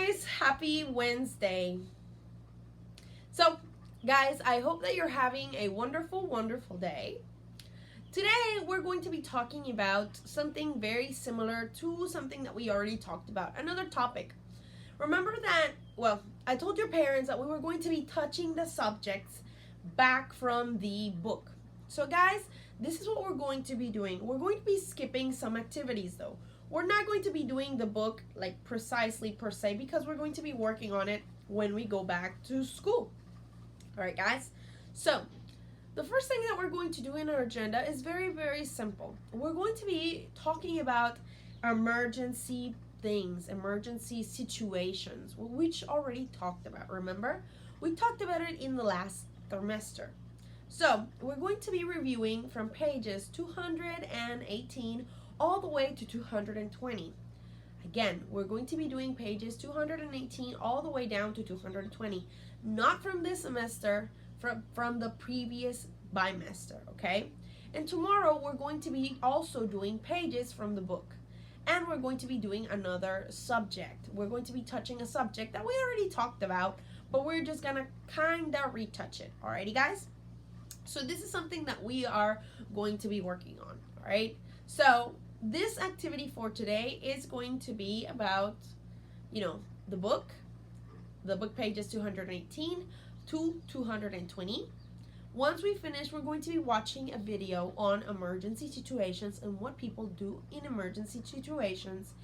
guys, happy Wednesday. So, guys, I hope that you're having a wonderful, wonderful day. Today, we're going to be talking about something very similar to something that we already talked about, another topic. Remember that, I told your parents that we were going to be touching the subjects back from the book. So, guys, this is what we're going to be doing. We're going to be skipping some activities, though. We're not going to be doing the book like precisely per se because we're going to be working on it when we go back to school. All right, guys. So, the first thing that we're going to do in our agenda is very, very simple. We're going to be talking about emergency things, emergency situations, which already talked about. Remember? We talked about it in the last trimester. So, we're going to be reviewing from pages 218 all the way to 220. Again, we're going to be doing pages 218 all the way down to 220. Not from this semester, from the previous bimester, okay? And tomorrow we're going to be also doing pages from the book. And we're going to be doing another subject. We're going to be touching a subject that we already talked about, but we're just gonna kinda retouch it. Alrighty, guys? So this is something that we are going to be working on, alright? So this activity for today is going to be about, the book pages 218 to 220. Once we finish, we're going to be watching a video on emergency situations and what people do in emergency situations.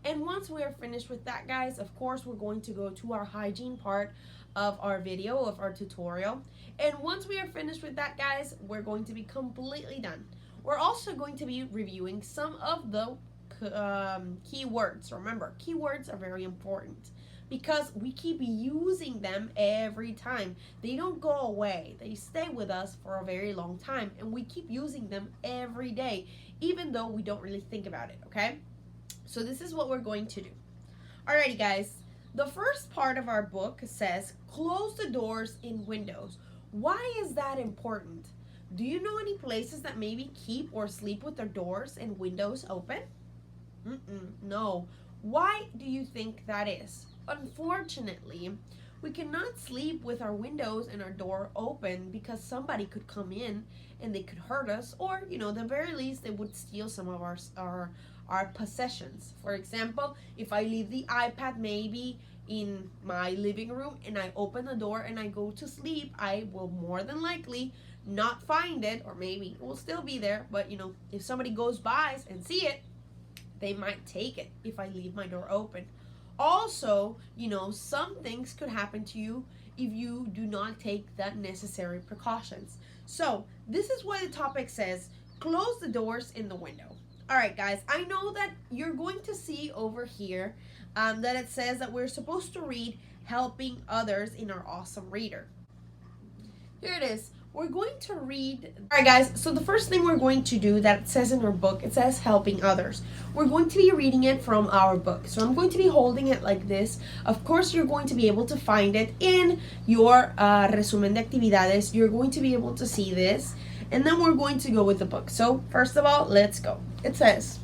And once we are finished with that, guys, of course, we're going to go to our hygiene part of our video, of our tutorial. And once we are finished with that, guys, we're going to be completely done. We're also going to be reviewing some of the keywords. Remember, keywords are very important because we keep using them every time. They don't go away. They stay with us for a very long time, and we keep using them every day, even though we don't really think about it, okay? So this is what we're going to do. Alrighty, guys. The first part of our book says, close the doors and windows. Why is that important? Do you know any places that maybe keep or sleep with their doors and windows open? No. Why do you think that is? Unfortunately, we cannot sleep with our windows and our door open because somebody could come in and they could hurt us, or, the very least, they would steal some of our possessions. For example, if I leave the iPad maybe in my living room and I open the door and I go to sleep, I will more than likely not find it, or maybe it will still be there, but if somebody goes by and see it, they might take it if I leave my door open. Also, some things could happen to you if you do not take the necessary precautions. So this is why the topic says close the doors in the window. All right, guys, I know that you're going to see over here that it says that we're supposed to read helping others in our awesome reader. Here it is. We're going to read. All right, guys, so the first thing we're going to do that it says in our book, it says helping others. We're going to be reading it from our book. So I'm going to be holding it like this. Of course, you're going to be able to find it in your resumen de actividades. You're going to be able to see this. And then we're going to go with the book. So first of all, let's go. It says,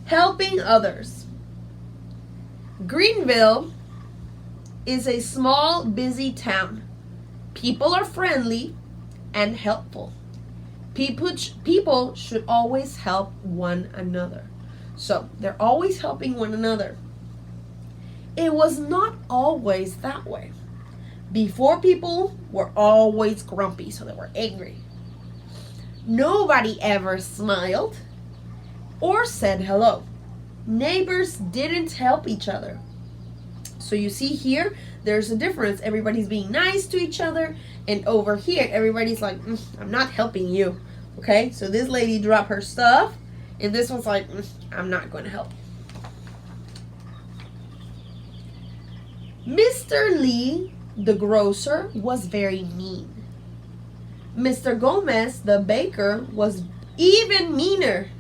helping others. Greenville is a small, busy town. People are friendly and helpful. People should always help one another. So they're always helping one another. It was not always that way. Before, people were always grumpy, so they were angry. Nobody ever smiled or said hello. Neighbors didn't help each other. So you see here, there's a difference. Everybody's being nice to each other. And over here, everybody's like, I'm not helping you. Okay, so this lady dropped her stuff. And this one's like, I'm not going to help you. Mr. Lee, the grocer, was very mean. Mr. Gomez, the baker, was even meaner.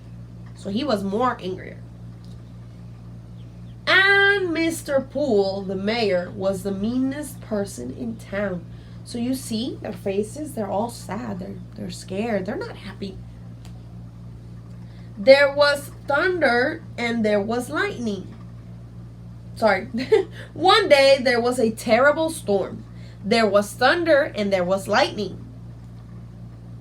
So he was more angrier. And Mr. Poole, the mayor, was the meanest person in town. So you see their faces, they're all sad. They're scared. They're not happy. There was thunder and there was lightning. sorry. One day there was a terrible storm. There was thunder and there was lightning.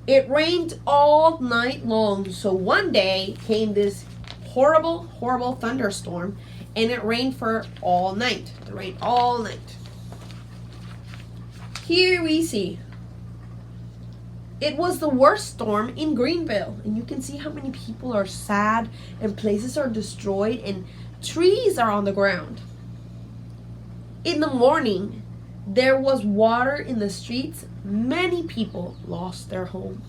It rained all night long. So one day came this horrible, horrible thunderstorm, and it rained for all night. It rained all night. Here we see it was the worst storm in Greenville. And you can see how many people are sad and places are destroyed and trees are on the ground. In the morning, there was water in the streets. Many people lost their home.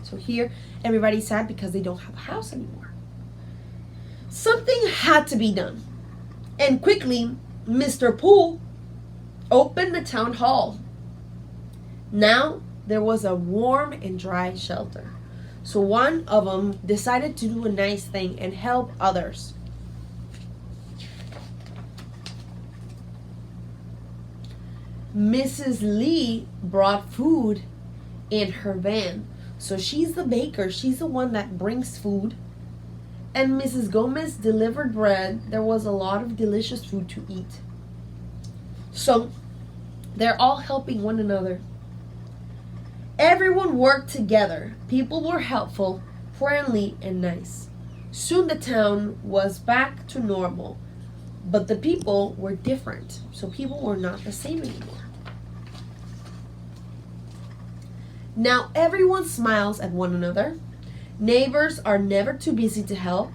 So here, everybody's sad because they don't have a house anymore. Something had to be done. And quickly, Mr. Poole opened the town hall. Now, there was a warm and dry shelter. So one of them decided to do a nice thing and help others. Mrs. Lee brought food in her van. So she's the baker. She's the one that brings food. And Mrs. Gomez delivered bread. There was a lot of delicious food to eat. So they're all helping one another. Everyone worked together. People were helpful, friendly, and nice. Soon the town was back to normal. But the people were different. So people were not the same anymore. Now everyone smiles at one another. Neighbors are never too busy to help.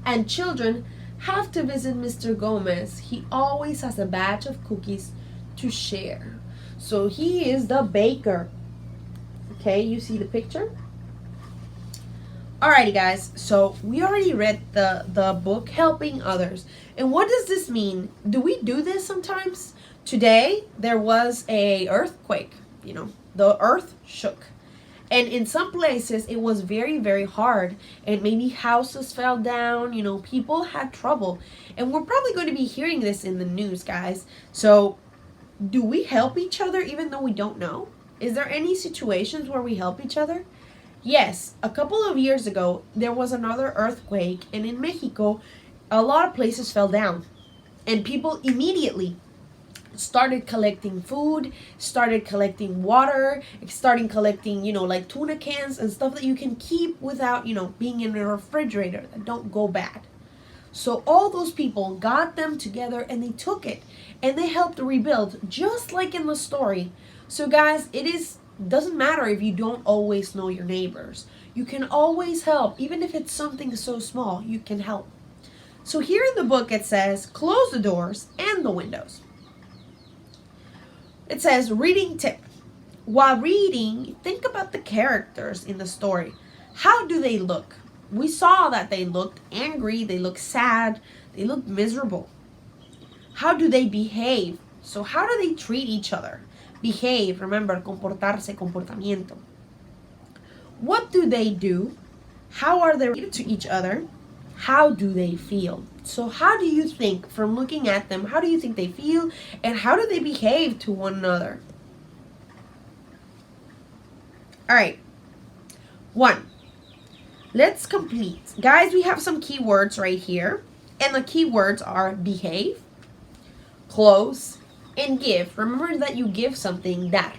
And children have to visit Mr. Gomez. He always has a batch of cookies to share. So he is the baker. Okay, you see the picture? Alrighty guys, so we already read the book Helping Others. And what does this mean? Do we do this sometimes? Today, there was a earthquake. You know, the earth shook. And in some places, it was very, very hard. And maybe houses fell down. You know, people had trouble. And we're probably going to be hearing this in the news, guys. So, do we help each other even though we don't know? Is there any situations where we help each other? Yes, a couple of years ago, there was another earthquake. And in Mexico, a lot of places fell down. And people immediately started collecting food, started collecting water, starting collecting, you know, like tuna cans and stuff that you can keep without, you know, being in a refrigerator that don't go bad. So all those people got them together and they took it and they helped rebuild, just like in the story. So guys, doesn't matter if you don't always know your neighbors. You can always help, even if it's something so small, you can help. So here in the book it says, close the doors and the windows. It says, reading tip. While reading, think about the characters in the story. How do they look? We saw that they looked angry, they looked sad, they looked miserable. How do they behave? So how do they treat each other? Behave, remember, comportarse, comportamiento. What do they do? How are they related to each other? How do they feel? So how do you think, from looking at them, how do you think they feel? And how do they behave to one another? Alright. 1. Let's complete. Guys, we have some keywords right here. And the keywords are behave, close, and give. Remember that you give something, dar.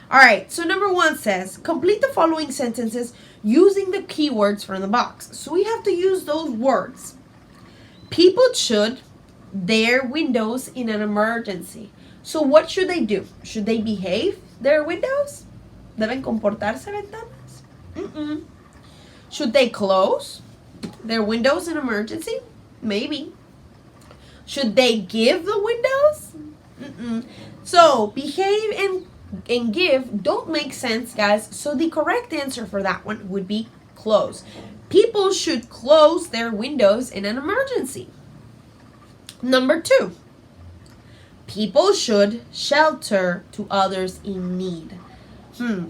Alright, so number 1 says, complete the following sentences using the keywords from the box. So we have to use those words. People should their windows in an emergency. So what should they do? Should they behave their windows? ¿Deben comportarse ventanas? Should they close their windows in emergency? Maybe. Should they give the windows? So behave and give don't make sense, guys. So the correct answer for that one would be close. People should close their windows in an emergency. Number 2. People should shelter to others in need.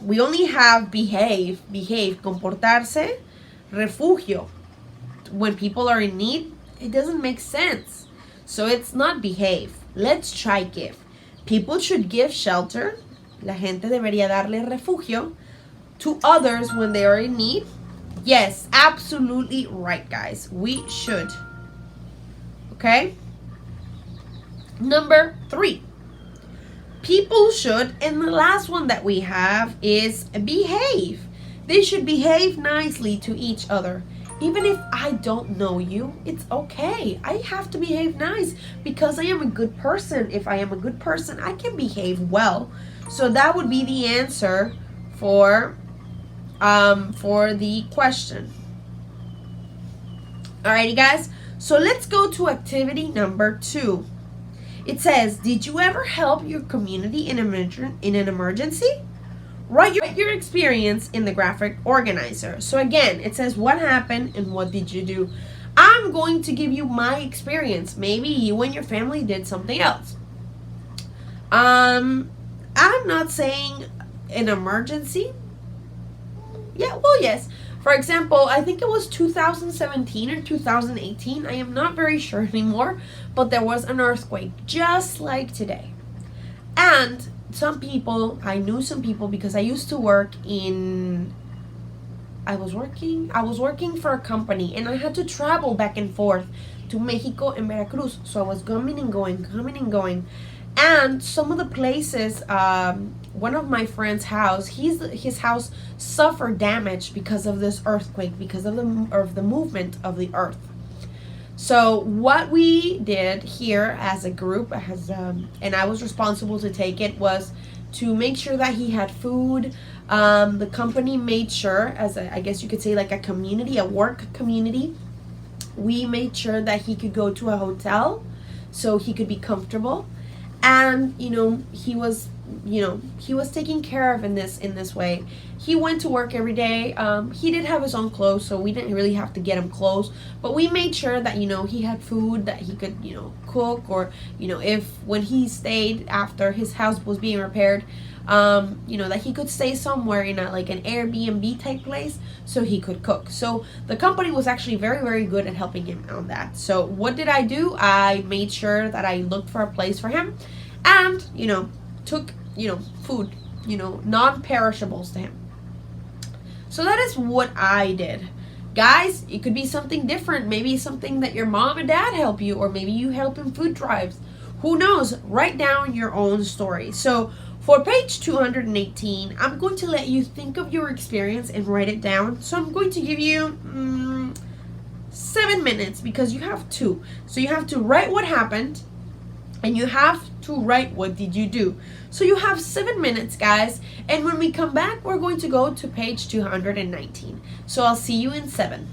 We only have behave, comportarse, refugio. When people are in need, it doesn't make sense. So it's not behave. Let's try give. People should give shelter. La gente debería darle refugio to others when they are in need. Yes, absolutely right, guys. We should. Okay? Number 3, people should, and the last one that we have is behave. They should behave nicely to each other. Even if I don't know you, it's okay. I have to behave nice because I am a good person. If I am a good person, I can behave well. So that would be the answer for the question. Alrighty, guys. So let's go to activity number 2. It says, did you ever help your community in an emergency? Write your experience in the graphic organizer. So again, it says what happened and what did you do. I'm going to give you my experience. Maybe you and your family did something else. I'm not saying an emergency. Yeah, well, yes. For example, I think it was 2017 or 2018. I am not very sure anymore, but there was an earthquake just like today. And some people, I knew some people because I used to work in I was working for a company and I had to travel back and forth to Mexico and Veracruz. So I was coming and going, coming and going. And some of the places, one of my friend's house, his house suffered damage because of this earthquake, because of the movement of the earth. So what we did here as a group, and I was responsible to take it, was to make sure that he had food. The company made sure, I guess you could say, like a community, a work community. We made sure that he could go to a hotel so he could be comfortable, and he was taken care of in this way. He went to work every day. He did have his own clothes, so we didn't really have to get him clothes, but we made sure that he had food that he could cook, or if when he stayed after his house was being repaired, that he could stay somewhere in like an Airbnb type place so he could cook. So the company was actually very, very good at helping him on that. So what did I do? I made sure that I looked for a place for him, and took food, non-perishables to him. So that is what I did. Guys, it could be something different. Maybe something that your mom and dad help you, or maybe you help in food drives. Who knows? Write down your own story. So for page 218, I'm going to let you think of your experience and write it down. So I'm going to give you 7 minutes because you have 2. So you have to write what happened, and you have to write what did you do. So you have 7 minutes, guys, and when we come back, we're going to go to page 219. So I'll see you in 7.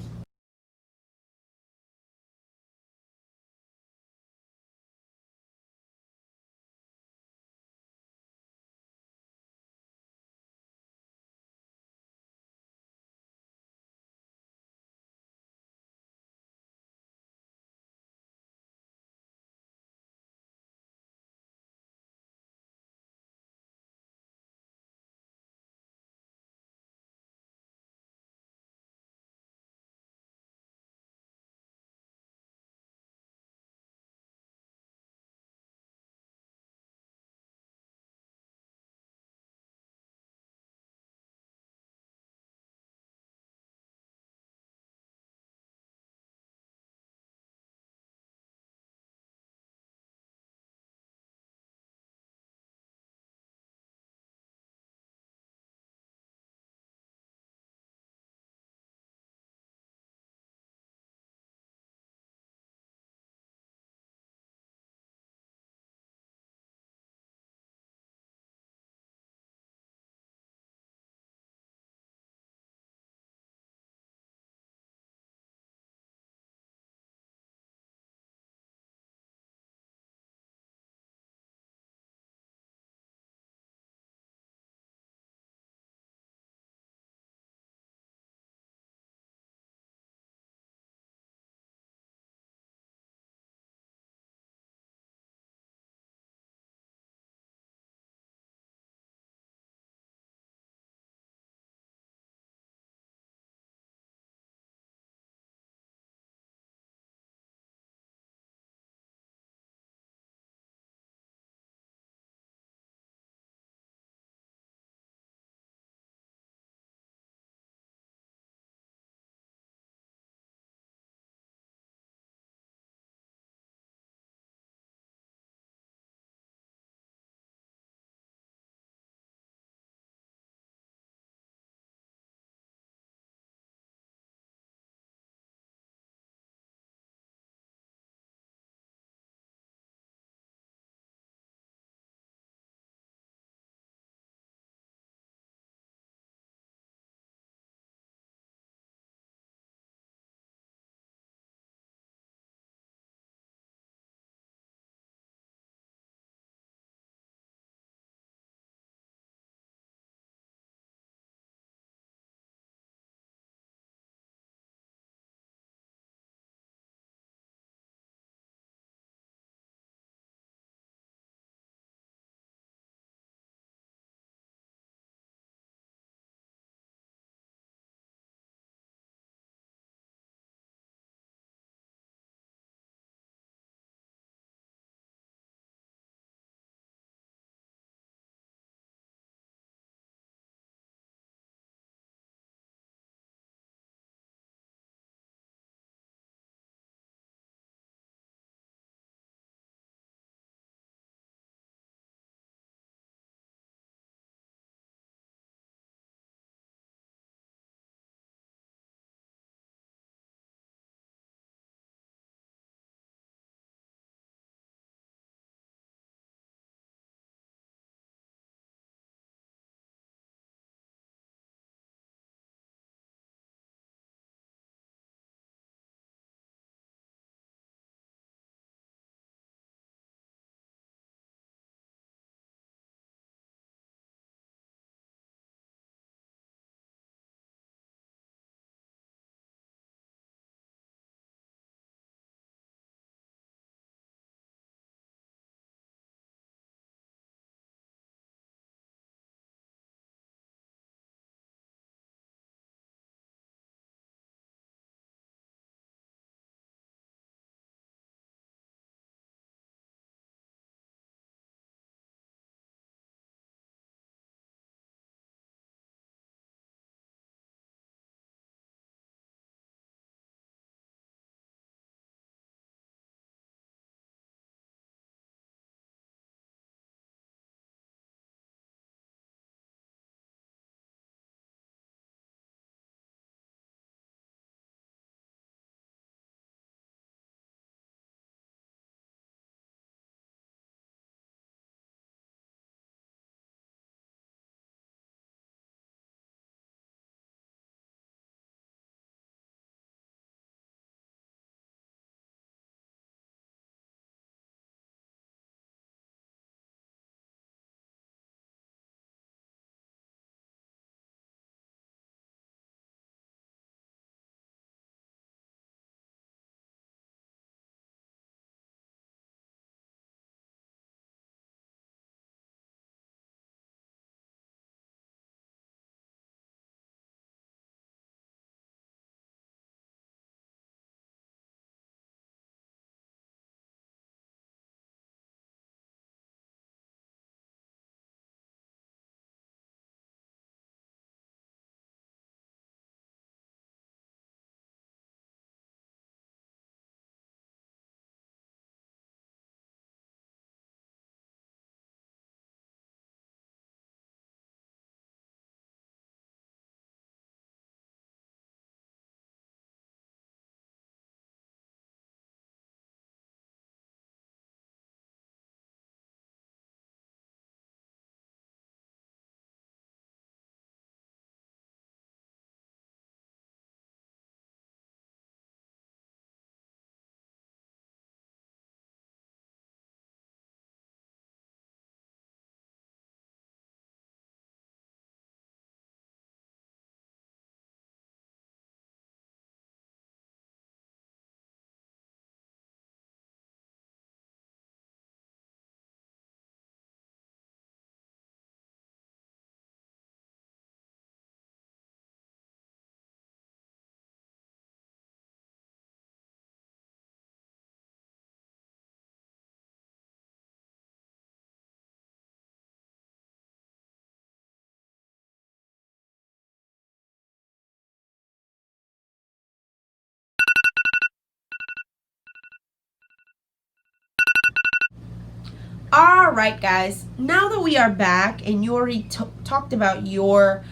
right, guys. Now that we are back and you already talked about your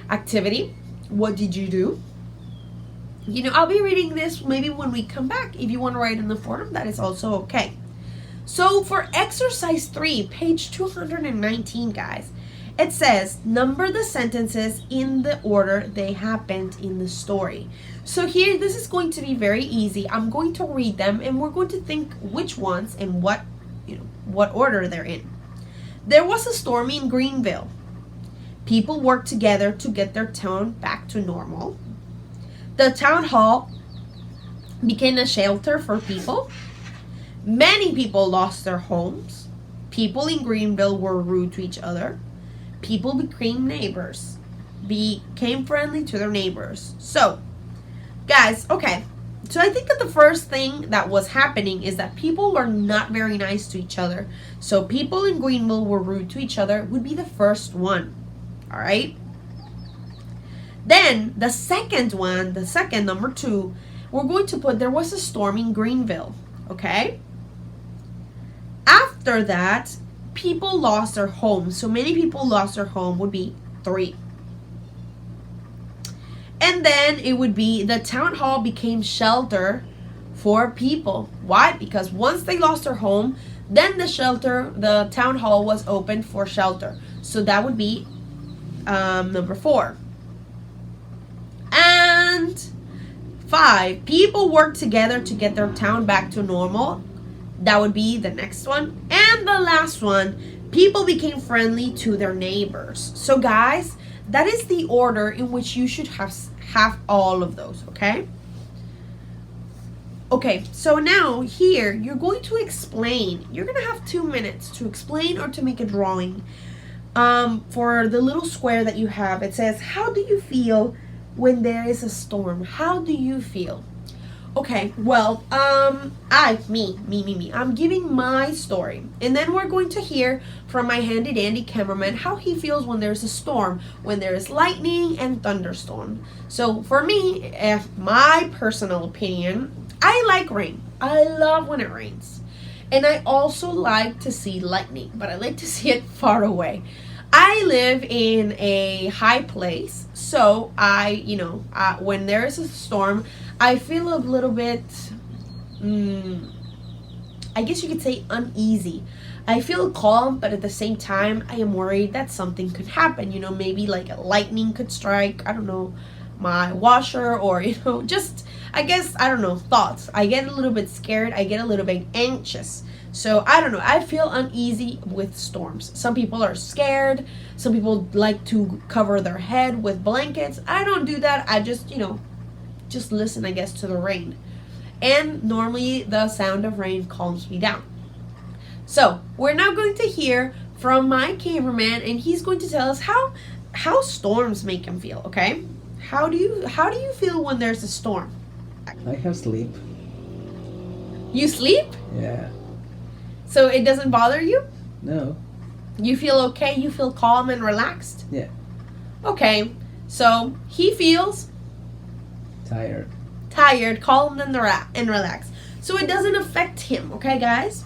activity, what did you do? I'll be reading this maybe when we come back. If you want to write in the forum, that is also okay. So for exercise 3, page 219, guys, it says, number the sentences in the order they happened in the story. So here, this is going to be very easy. I'm going to read them and we're going to think which ones and what order they're in. There was a storm in Greenville. People worked together to get their town back to normal. The town hall became a shelter for people. Many people lost their homes. People in Greenville were rude to each other. People became friendly to their neighbors. So, guys, okay. So I think that the first thing that was happening is that people were not very nice to each other. So people in Greenville were rude to each other would be the first one. All right. Then the second one, number 2, we're going to put there was a storm in Greenville. Okay. After that, people lost their homes. So many people lost their home would be 3. And then it would be the town hall became shelter for people. Why? Because once they lost their home, then the town hall was open for shelter. So that would be number 4. And 5, people worked together to get their town back to normal. That would be the next one. And the last one, people became friendly to their neighbors. So guys, that is the order in which you should have all of those, okay? Okay, so now here, you're going to explain. You're going to have 2 minutes to explain or to make a drawing. For the little square that you have, it says, how do you feel when there is a storm? How do you feel? Okay, well, I'm giving my story. And then we're going to hear from my handy dandy cameraman how he feels when there's a storm, when there is lightning and thunderstorm. So for me, my personal opinion, I like rain. I love when it rains. And I also like to see lightning, but I like to see it far away. I live in a high place, so when there is a storm, I feel a little bit, I guess you could say uneasy. I feel calm, but at the same time, I am worried that something could happen. Maybe like a lightning could strike, I don't know, my washer, or, just, I guess, I don't know, thoughts. I get a little bit scared. I get a little bit anxious. So, I don't know. I feel uneasy with storms. Some people are scared. Some people like to cover their head with blankets. I don't do that. I just, just listen, I guess, to the rain. And normally the sound of rain calms me down. So, we're now going to hear from my cameraman, and he's going to tell us how storms make him feel, okay? How do you feel when there's a storm? I have sleep. You sleep? Yeah. So it doesn't bother you? No. You feel okay? You feel calm and relaxed? Yeah. Okay. So he feels Tired, calm and relaxed. So it doesn't affect him, okay, guys?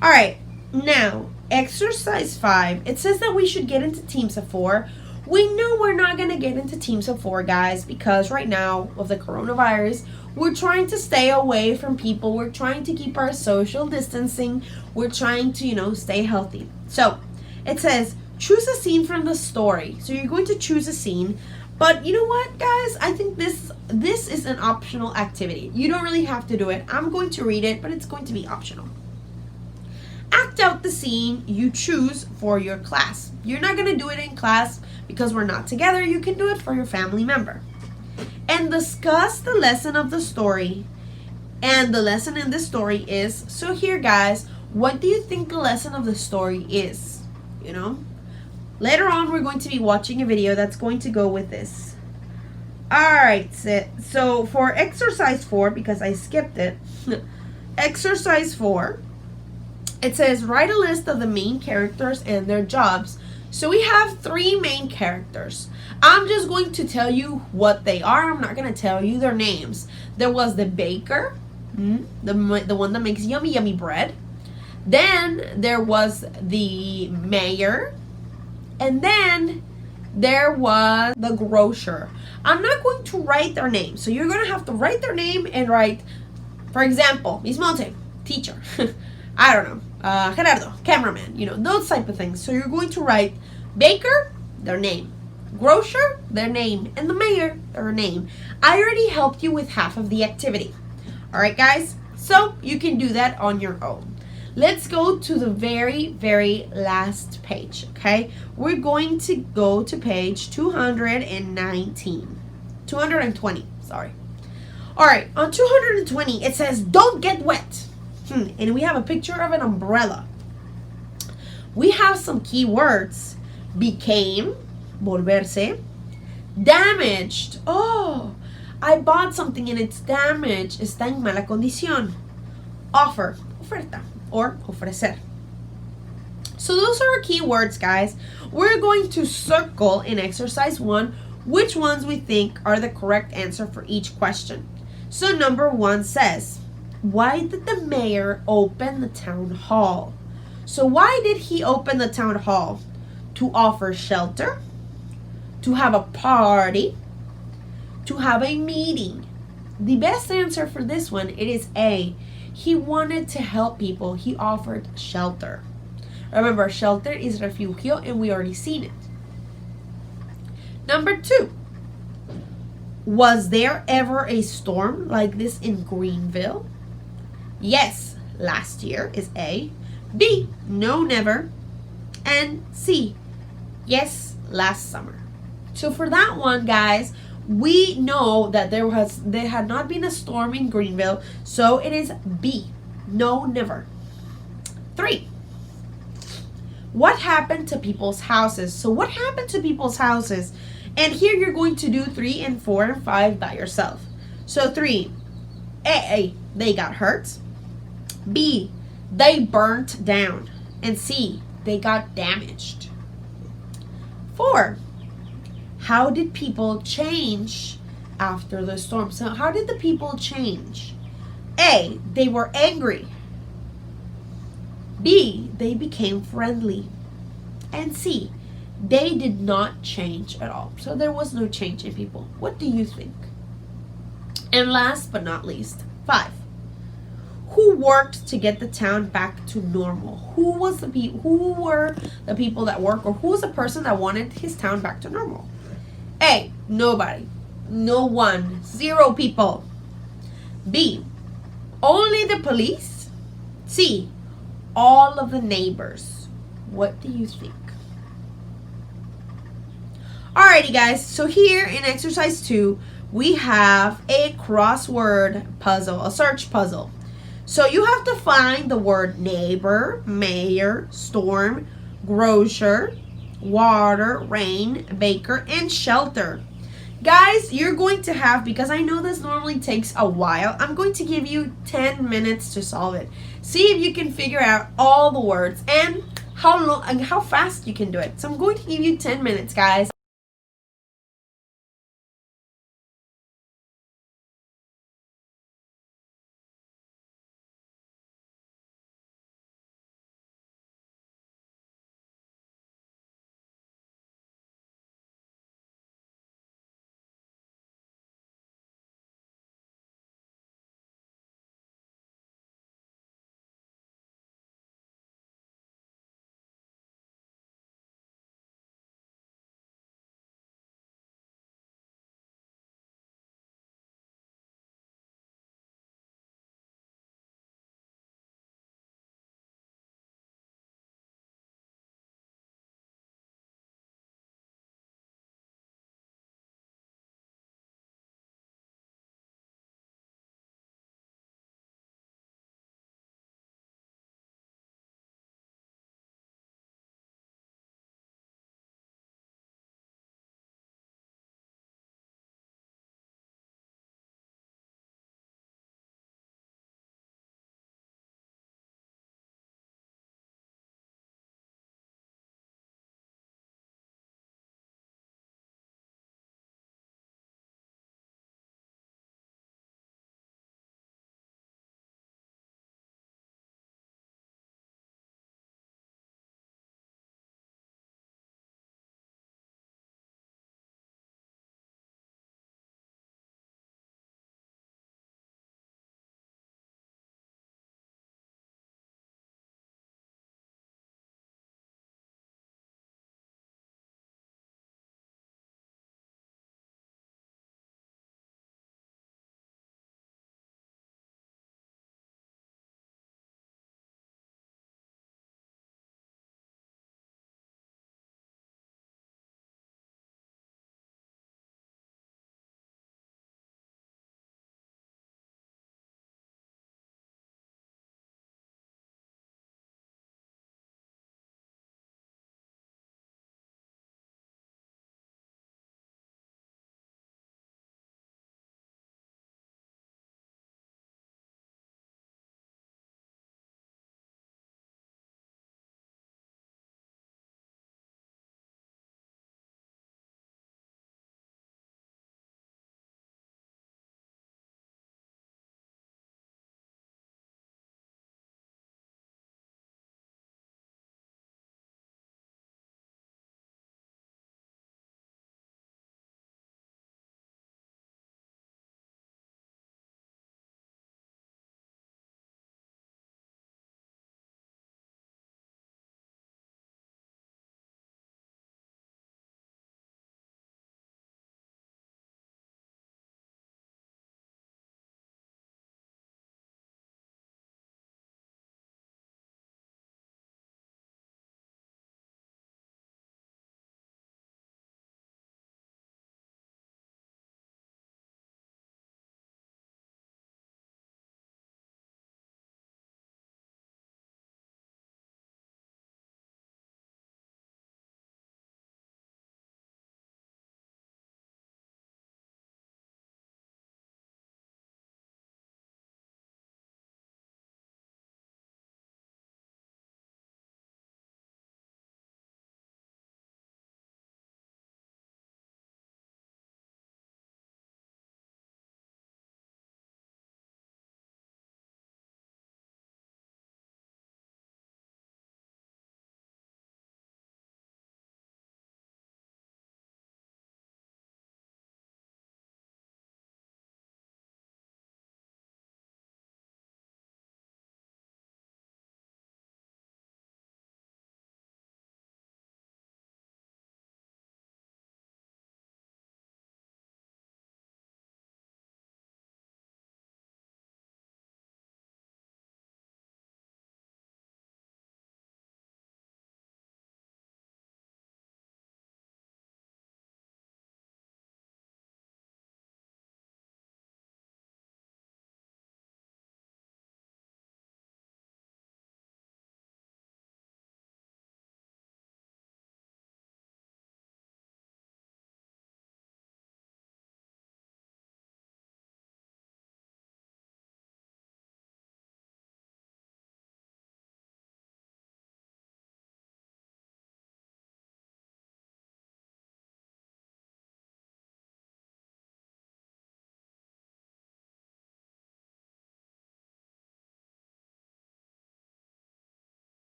All right. Now, exercise 5. It says that we should get into teams of 4. We know we're not going to get into teams of 4, guys, because right now, with the coronavirus, we're trying to stay away from people. We're trying to keep our social distancing. We're trying to, stay healthy. So, it says, choose a scene from the story. So, you're going to choose a scene. But you know what, guys? I think this is an optional activity. You don't really have to do it. I'm going to read it, but it's going to be optional. Act out the scene you choose for your class. You're not going to do it in class because we're not together. You can do it for your family member. And discuss the lesson of the story. And the lesson in the story is, so here, guys, what do you think the lesson of the story is? Later on, we're going to be watching a video that's going to go with this. Alright, so for exercise 4, because I skipped it, exercise 4, it says, write a list of the main characters and their jobs. So we have 3 main characters. I'm just going to tell you what they are. I'm not going to tell you their names. There was the baker, the one that makes yummy, yummy bread. Then there was the mayor. And then there was the grocer. I'm not going to write their name. So you're going to have to write their name and write, for example, Mismote, teacher. I don't know. Gerardo, cameraman. Those type of things. So you're going to write baker, their name. Grocer, their name. And the mayor, their name. I already helped you with half of the activity. All right, guys? So you can do that on your own. Let's go to the very, very last page, okay? We're going to go to page 220, sorry. All right, on 220, it says, don't get wet. And we have a picture of an umbrella. We have some key words. Became, volverse. Damaged. Oh, I bought something and it's damaged. Está en mala condición. Offer, oferta. Or ofrecer. So those are our key words, guys. We're going to circle in exercise 1 which ones we think are the correct answer for each question. So number 1 says, why did the mayor open the town hall? So why did he open the town hall? To offer shelter, to have a party, to have a meeting. The best answer for this one, it is A. He wanted to help people. He offered shelter. Remember, shelter is refugio, and we already seen it. Number 2. Was there ever a storm like this in Greenville? Yes, last year is A. B, no, never. And C, yes, last summer. So for that one, guys, we know that there had not been a storm in Greenville, so it is B. No, never. 3. What happened to people's houses? So what happened to people's houses? And here you're going to do 3 and 4 and 5 by yourself. So 3, A, they got hurt. B, they burnt down. And C, they got damaged. 4, how did people change after the storm? So how did the people change? A, they were angry. B, they became friendly. And C, they did not change at all. So there was no change in people. What do you think? And last but not least, 5. Who worked to get the town back to normal? Who were the people that worked, or who was the person that wanted his town back to normal? A, nobody. No one. 0 people. B, only the police. C, all of the neighbors. What do you think? Alrighty, guys. So here in exercise 2, we have a crossword puzzle, a search puzzle. So you have to find the word neighbor, mayor, storm, grocer, water, rain, baker, and shelter. Guys, you're going to have, because I know this normally takes a while, I'm going to give you 10 minutes to solve it. See if you can figure out all the words and how long and how fast you can do it. So I'm going to give you 10 minutes, guys.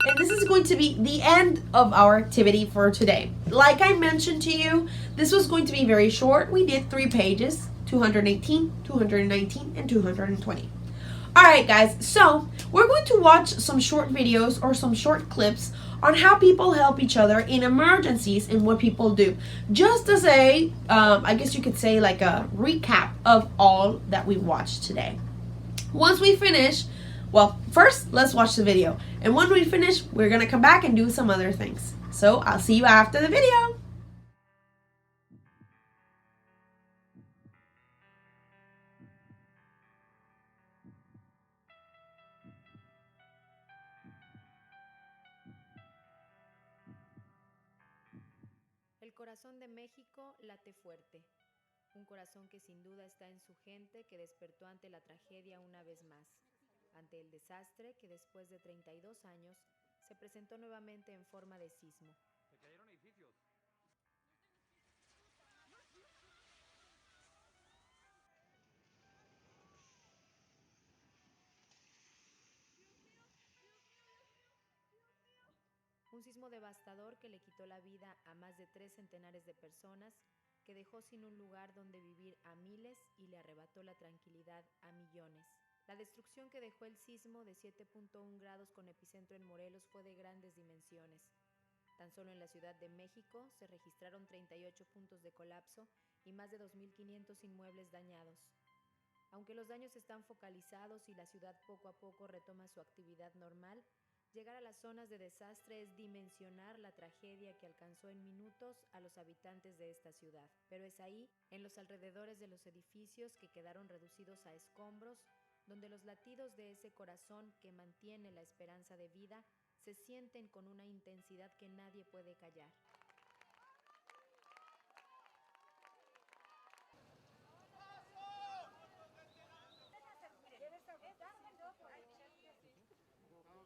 And this is going to be the end of our activity for today. Like I mentioned to you, this was going to be very short. We did 3 pages, 218, 219, and 220. Alright guys, so we're going to watch some short videos or some short clips on how people help each other in emergencies and what people do. Just as a, I guess you could say like a recap of all that we watched today. Once we finish, well, first let's watch the video. And when we finish, we're gonna come back and do some other things. So I'll see you after the video. El corazón de México late fuerte, un corazón que sin duda está en su gente que despertó ante la tragedia una vez más, ante el desastre que después de 32 años se presentó nuevamente en forma de sismo. Se cayeron edificios. Un sismo devastador que le quitó la vida a más de 3 centenares de personas, que dejó sin un lugar donde vivir a miles y le arrebató la tranquilidad a millones. La destrucción que dejó el sismo de 7.1 grados con epicentro en Morelos fue de grandes dimensiones. Tan solo en la Ciudad de México se registraron 38 puntos de colapso y más de 2.500 inmuebles dañados. Aunque los daños están focalizados y la ciudad poco a poco retoma su actividad normal, llegar a las zonas de desastre es dimensionar la tragedia que alcanzó en minutos a los habitantes de esta ciudad. Pero es ahí, en los alrededores de los edificios que quedaron reducidos a escombros, donde los latidos de ese corazón que mantiene la esperanza de vida se sienten con una intensidad que nadie puede callar.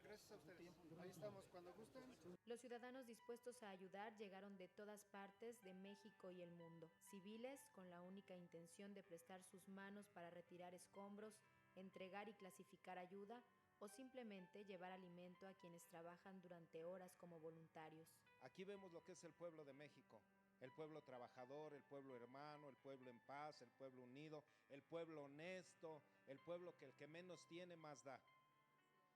Gracias a ustedes. Ahí estamos, cuando gusten. Los ciudadanos dispuestos a ayudar llegaron de todas partes de México y el mundo. Civiles con la única intención de prestar sus manos para retirar escombros, entregar y clasificar ayuda o simplemente llevar alimento a quienes trabajan durante horas como voluntarios. Aquí vemos lo que es el pueblo de México, el pueblo trabajador, el pueblo hermano, el pueblo en paz, el pueblo unido, el pueblo honesto, el pueblo que el que menos tiene más da.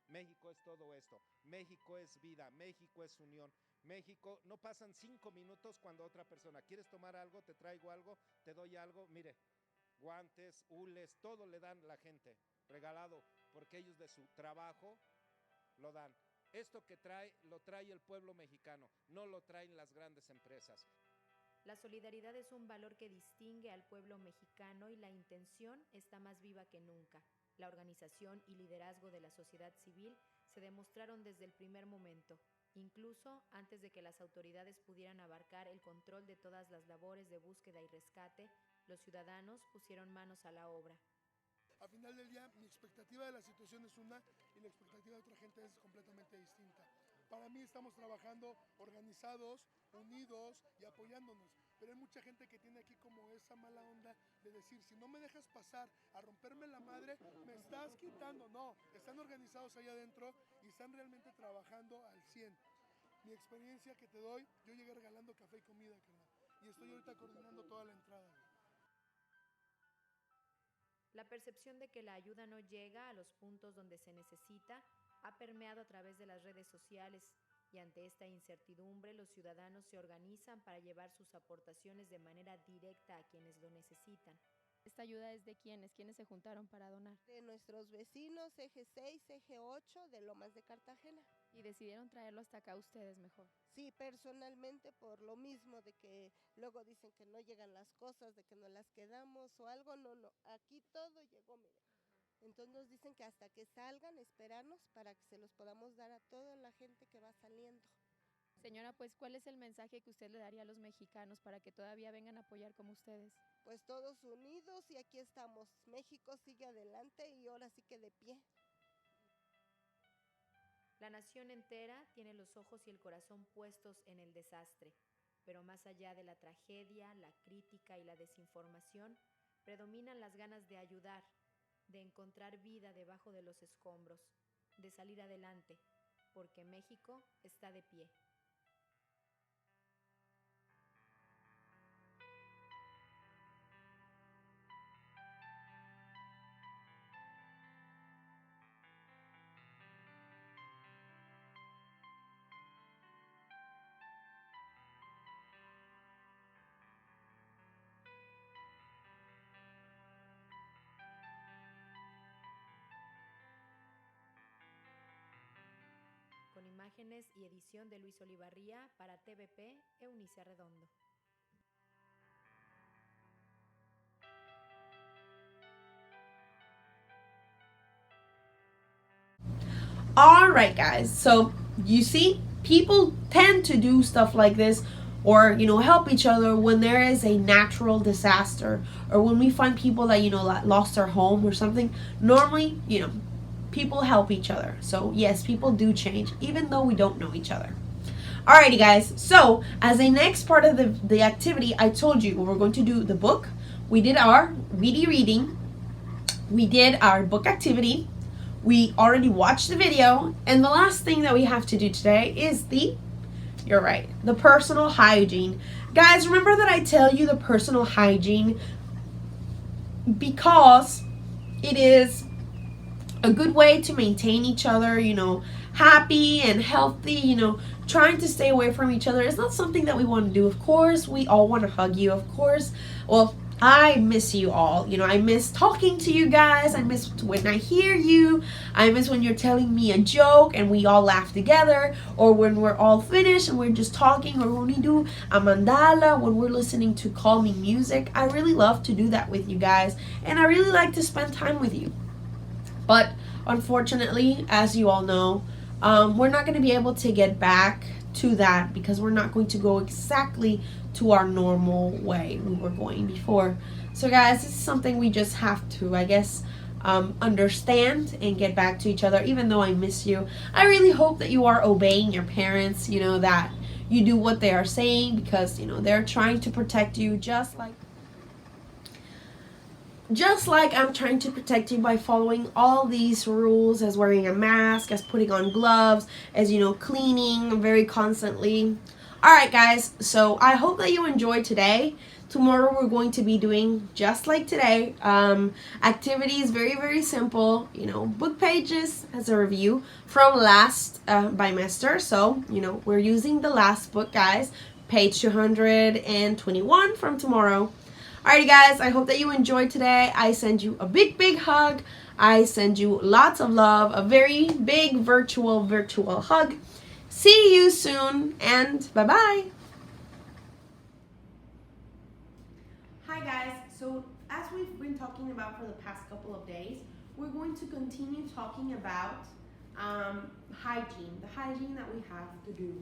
México es todo esto, México es vida, México es unión, México, no pasan 5 minutos cuando otra persona, ¿quieres tomar algo? Te traigo algo, te doy algo, mire, guantes, hules, todo le dan la gente, regalado, porque ellos de su trabajo lo dan. Esto que trae, lo trae el pueblo mexicano, no lo traen las grandes empresas. La solidaridad es un valor que distingue al pueblo mexicano y la intención está más viva que nunca. La organización y liderazgo de la sociedad civil se demostraron desde el primer momento, incluso antes de que las autoridades pudieran abarcar el control de todas las labores de búsqueda y rescate, los ciudadanos pusieron manos a la obra. Al final del día, mi expectativa de la situación es una y la expectativa de otra gente es completamente distinta. Para mí estamos trabajando organizados, unidos y apoyándonos. Pero hay mucha gente que tiene aquí como esa mala onda de decir, si no me dejas pasar a romperme la madre, me estás quitando. No, están organizados allá adentro y están realmente trabajando al 100. Mi experiencia que te doy, yo llegué regalando café y comida, carnal. Y estoy ahorita coordinando toda la entrada. La percepción de que la ayuda no llega a los puntos donde se necesita ha permeado a través de las redes sociales y ante esta incertidumbre los ciudadanos se organizan para llevar sus aportaciones de manera directa a quienes lo necesitan. ¿Esta ayuda es de quiénes? ¿Quiénes se juntaron para donar? De nuestros vecinos, eje 6, eje 8, de Lomas de Cartagena. Y decidieron traerlo hasta acá ustedes mejor. Sí, personalmente por lo mismo de que luego dicen que no llegan las cosas, de que no las quedamos o algo, no, aquí todo llegó, mire. Entonces nos dicen que hasta que salgan, esperarnos para que se los podamos dar a toda la gente que va saliendo. Señora, pues, ¿cuál es el mensaje que usted le daría a los mexicanos para que todavía vengan a apoyar como ustedes? Pues todos unidos y aquí estamos. México sigue adelante y ahora sí que de pie. La nación entera tiene los ojos y el corazón puestos en el desastre, pero más allá de la tragedia, la crítica y la desinformación, predominan las ganas de ayudar, de encontrar vida debajo de los escombros, de salir adelante. porque México está de pie. Con imágenes y edición de Luis Olivarría para TVP, Eunice Arredondo. All right, guys. So you see, people tend to do stuff like this, or help each other when there is a natural disaster, or when we find people that lost their home or something. Normally, people help each other. So yes, people do change, even though we don't know each other. Alrighty, guys. So as a next part of the activity, I told you we were going to do the book. We did our Witty reading. We did our book activity. We already watched the video, and the last thing that we have to do today is you're right, the personal hygiene. Guys, remember that I tell you the personal hygiene because it is a good way to maintain each other, happy and healthy, trying to stay away from each other. It's not something that we want to do. Of course, we all want to hug you, of course. Well, I miss you all. I miss talking to you guys. I miss when I hear you. I miss when you're telling me a joke and we all laugh together, or when we're all finished and we're just talking, or when we do a mandala, when we're listening to calming music. I really love to do that with you guys, and I really like to spend time with you. But unfortunately, as you all know, we're not going to be able to get back to that because we're not going to go exactly to our normal way we were going before. So guys, this is something we just have to, I guess, understand and get back to each other. Even though I miss you, I really hope that you are obeying your parents, that you do what they are saying, because they're trying to protect you just like I'm trying to protect you by following all these rules, as wearing a mask, as putting on gloves, as cleaning very constantly. Alright, guys, so I hope that you enjoyed today. Tomorrow we're going to be doing just like today, activities, very, very simple, book pages as a review from last bimester. So, we're using the last book, guys, page 221 from tomorrow. Alrighty, guys, I hope that you enjoyed today. I send you a big, big hug. I send you lots of love, a very big virtual hug. See you soon, and bye-bye. Hi, guys. So as we've been talking about for the past couple of days, we're going to continue talking about hygiene, the hygiene that we have to do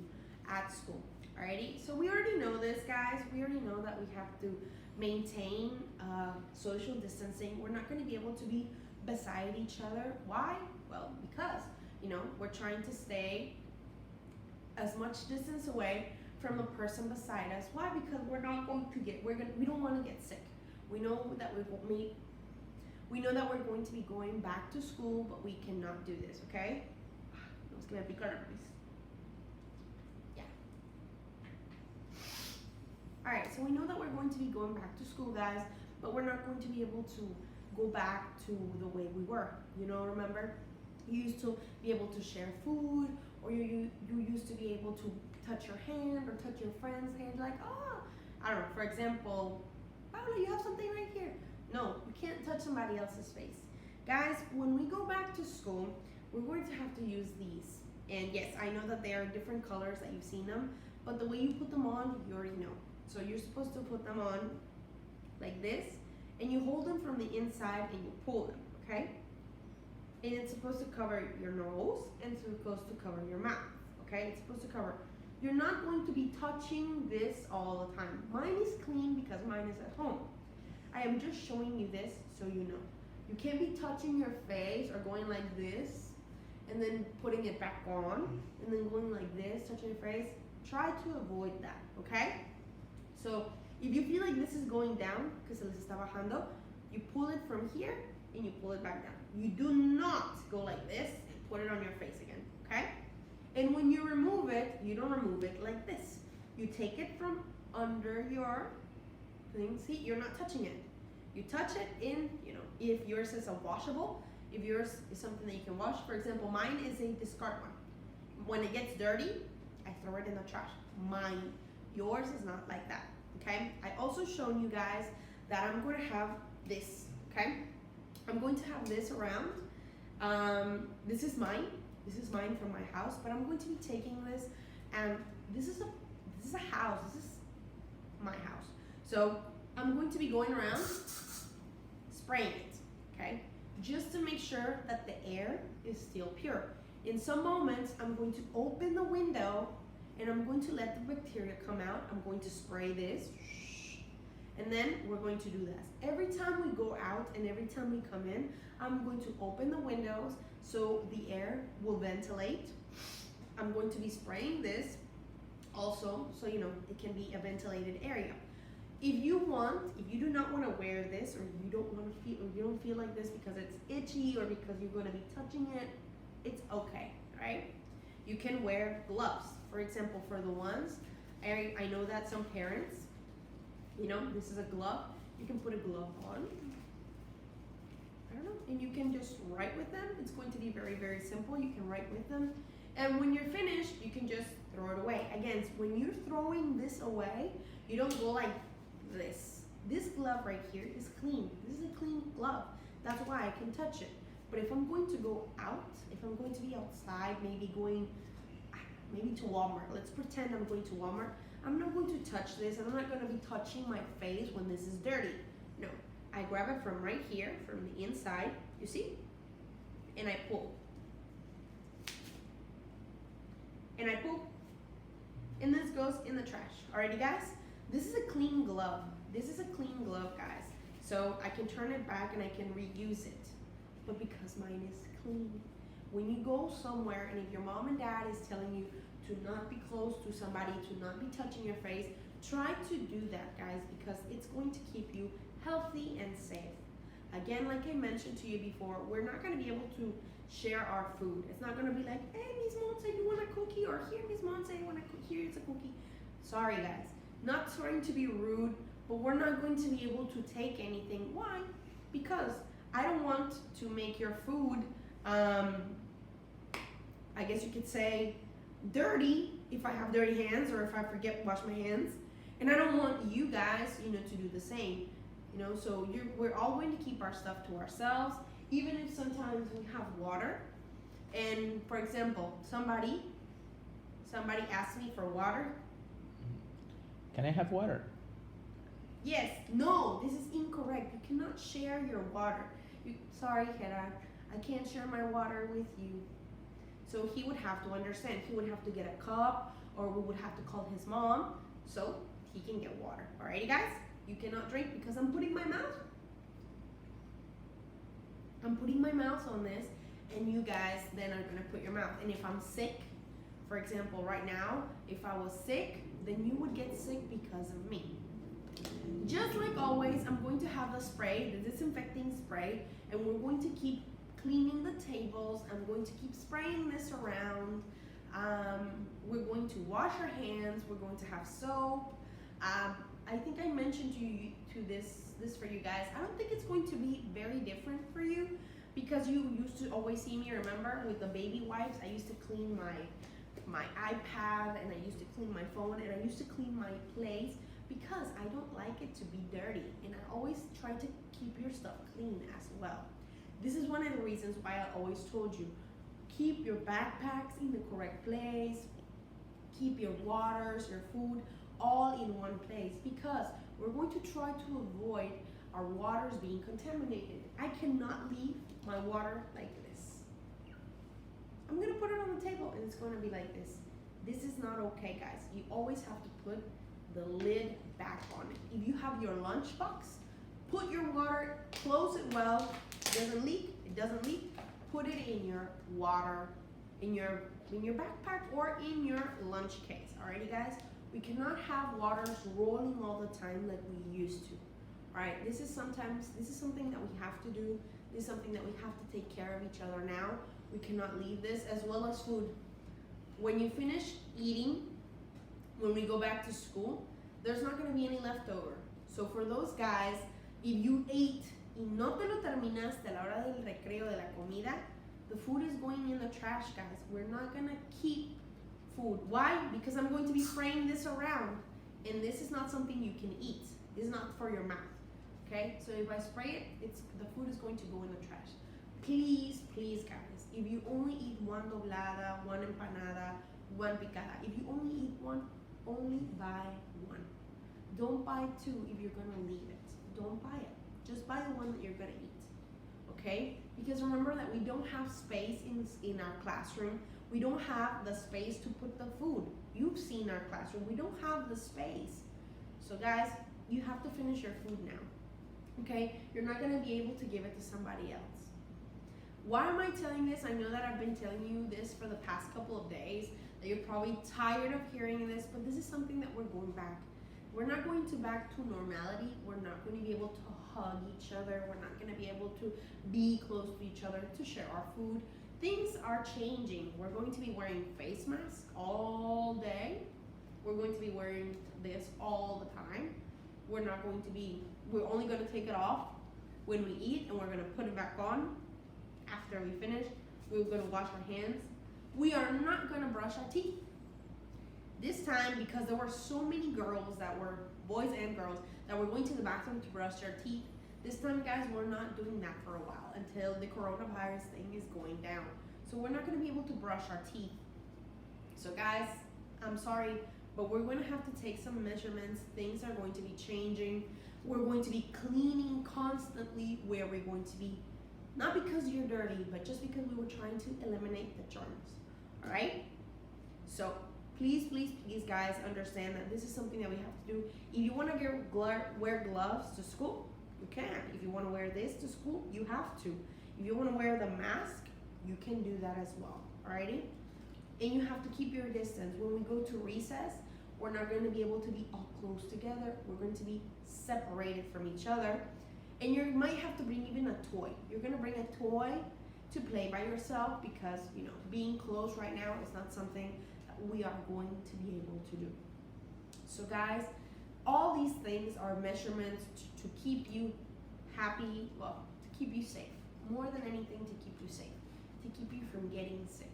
at school. Alrighty, so we already know this, guys. We already know that we have to maintain social distancing. We're not going to be able to be beside each other. Why? Well, because we're trying to stay as much distance away from the person beside us. Why? Because we don't want to get sick. We know that we're going to be going back to school, but we cannot do this, okay? Nos que me pica la nariz. Yeah. Alright, so we know that we're going to be going back to school, guys, but we're not going to be able to go back to the way we were. Remember? You used to be able to share food, or you used to be able to touch your hand or touch your friend's hand, like, I don't know, for example, Paula, you have something right here. No, you can't touch somebody else's face. Guys, when we go back to school, we're going to have to use these. And yes, I know that they are different colors that you've seen them, but the way you put them on, you already know. So you're supposed to put them on like this, and you hold them from the inside and you pull them, okay? And it's supposed to cover your nose, and it's supposed to cover your mouth, okay? It's supposed to cover. You're not going to be touching this all the time. Mine is clean because mine is at home. I am just showing you this so you know. You can't be touching your face or going like this and then putting it back on and then going like this, touching your face. Try to avoid that, okay? So if you feel like this is going down, because se les está bajando, you pull it from here and you pull it back down. You do not go like this and put it on your face again, okay? And when you remove it, you don't remove it like this. You take it from under your thing. See, you're not touching it. You touch it in, if yours is a washable, if yours is something that you can wash. For example, mine is a discard one. When it gets dirty, I throw it in the trash. Mine. Yours is not like that, okay? I also shown you guys that I'm going to have this, okay? I'm going to have this around. This is mine. This is mine from my house, but I'm going to be taking this, and this is a house. This is my house. So I'm going to be going around spraying it, okay? Just to make sure that the air is still pure. In some moments, I'm going to open the window and I'm going to let the bacteria come out. I'm going to spray this, and then we're going to do this. Every time we go out and every time we come in, I'm going to open the windows so the air will ventilate. I'm going to be spraying this also, so it can be a ventilated area. If you do not want to wear this, or you don't feel like this because it's itchy or because you're going to be touching it, it's okay, right? You can wear gloves. For example, for the ones, I know that some parents, this is a glove. You can put a glove on. I don't know, and you can just write with them. It's going to be very, very simple. You can write with them. And when you're finished, you can just throw it away. Again, when you're throwing this away, you don't go like this. This glove right here is clean. This is a clean glove. That's why I can touch it. But if I'm going to go out, if I'm going to be outside, maybe to Walmart. Let's pretend I'm going to Walmart. I'm not going to touch this, and I'm not going to be touching my face when this is dirty. No, I grab it from right here, from the inside, you see? And I pull. And I pull. And this goes in the trash. Alrighty, guys? This is a clean glove. This is a clean glove, guys. So I can turn it back and I can reuse it. But because mine is clean. When you go somewhere and if your mom and dad is telling you to not be close to somebody, to not be touching your face, try to do that, guys, because it's going to keep you healthy and safe. Again, like I mentioned to you before, we're not going to be able to share our food. It's not going to be like, hey, Miss Monse, you want a cookie? Or here, Miss Monse, you want a cookie? Here, it's a cookie. Sorry, guys. Not trying to be rude, but we're not going to be able to take anything. Why? Because I don't want to make your food, I guess you could say, dirty if I have dirty hands or if I forget to wash my hands. And I don't want you guys, to do the same. So we're all going to keep our stuff to ourselves, even if sometimes we have water. And for example, somebody asked me for water. Can I have water? Yes, no, this is incorrect. You cannot share your water. Sorry, Gerard, I can't share my water with you. So he would have to understand. He would have to get a cup, or we would have to call his mom so he can get water. Alrighty, guys? You cannot drink because I'm putting my mouth on this, and you guys then are gonna put your mouth. And if I'm sick, for example, right now, if I was sick, then you would get sick because of me. Just like always, I'm going to have the spray, the disinfecting spray, and we're going to keep cleaning the tables. I'm going to keep spraying this around. We're going to wash our hands. We're going to have soap. I think I mentioned to this for you guys. I don't think it's going to be very different for you because you used to always see me, remember, with the baby wipes. I used to clean my iPad, and I used to clean my phone, and I used to clean my place because I don't like it to be dirty, and I always try to keep your stuff clean as well. This is one of the reasons why I always told you, keep your backpacks in the correct place, keep your waters, your food, all in one place, because we're going to try to avoid our waters being contaminated. I cannot leave my water like this. I'm gonna put it on the table and it's gonna be like this. This is not okay, guys. You always have to put the lid back on it. If you have your lunch box, put your water, close it well. It doesn't leak. Put it in your water, in your backpack or in your lunch case. Alrighty, guys? We cannot have waters rolling all the time like we used to. Alright, this is something that we have to do. This is something that we have to take care of each other now. We cannot leave this, as well as food. when you finish eating, when we go back to school, there's not gonna be any leftover. So for those guys, if you ate y no te lo terminaste a la hora del recreo de la comida, the food is going in the trash, guys. We're not gonna keep food. Why? Because I'm going to be spraying this around, and this is not something you can eat. This is not for your mouth, okay? So if I spray it, the food is going to go in the trash. Please, please, guys, if you only eat one doblada, one empanada, one picada, if you only eat one, only buy one. Don't buy two if you're gonna leave it. Don't buy it. Just buy the one that you're gonna eat, okay? Because remember that we don't have space in our classroom. We don't have the space to put the food. You've seen our classroom. We don't have the space. So guys, you have to finish your food now, okay? You're not gonna be able to give it to somebody else. Why am I telling this? I know that I've been telling you this for the past couple of days, that you're probably tired of hearing this, but this is something that we're going back. We're not going back to normality. We're not going to be able to hug each other. We're not going to be able to be close to each other, to share our food. Things are changing. We're going to be wearing face masks all day. We're going to be wearing this all the time. We're only going to take it off when we eat, and we're going to put it back on after we finish. We're going to wash our hands. We are not going to brush our teeth. This time, because there were so many girls that were, boys and girls, that were going to the bathroom to brush their teeth, this time, guys, we're not doing that for a while until the coronavirus thing is going down. So we're not going to be able to brush our teeth. So guys, I'm sorry, but we're going to have to take some measurements. Things are going to be changing. We're going to be cleaning constantly where we're going to be, not because you're dirty, but just because we were trying to eliminate the germs, all right? So please, please, please, guys, understand that this is something that we have to do. If you want to wear gloves to school, you can. If you want to wear this to school, you have to. If you want to wear the mask, you can do that as well, alrighty? And you have to keep your distance. When we go to recess, we're not going to be able to be all close together. We're going to be separated from each other. And you might have to bring even a toy. You're going to bring a toy to play by yourself because, you know, being close right now is not something we are going to be able to do. So guys, all these things are measurements to keep you happy, well, to keep you safe. More than anything, to keep you safe, to keep you from getting sick.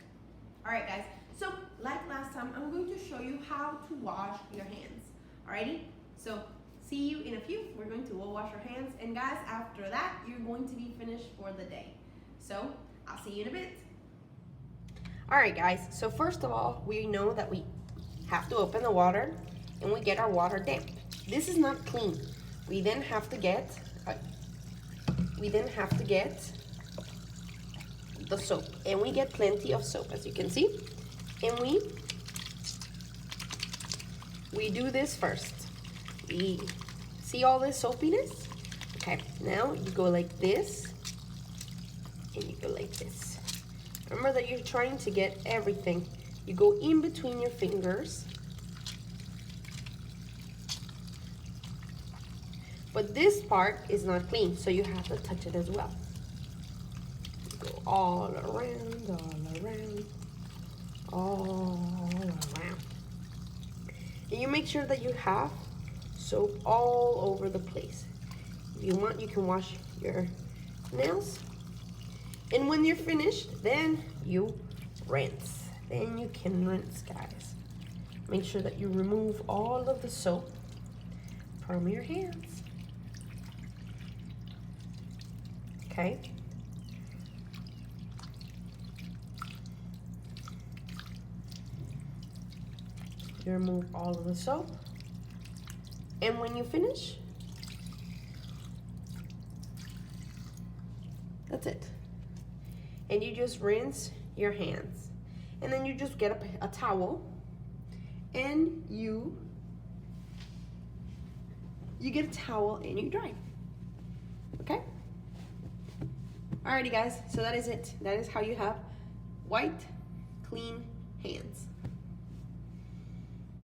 All right, guys, so like last time, I'm going to show you how to wash your hands. Alrighty, so see you in a few. We're going to wash our hands, and guys, after that, you're going to be finished for the day. So I'll see you in a bit. All right, guys, so first of all, we know that we have to open the water and we get our water damp. This is not clean. We then have to get the soap, and we get plenty of soap, as you can see. And we do this first. We see all this soapiness? Okay, now you go like this, and you go like this. Remember that you're trying to get everything. You go in between your fingers. But this part is not clean, so you have to touch it as well. You go all around, all around, all around. And you make sure that you have soap all over the place. If you want, you can wash your nails. And when you're finished, then you rinse. Then you can rinse, guys. Make sure that you remove all of the soap from your hands. Okay. You remove all of the soap. And when you finish, that's it. And you just rinse your hands. And then you just get a towel and you get a towel and you dry. Okay? Alrighty, guys, so that is it. That is how you have white, clean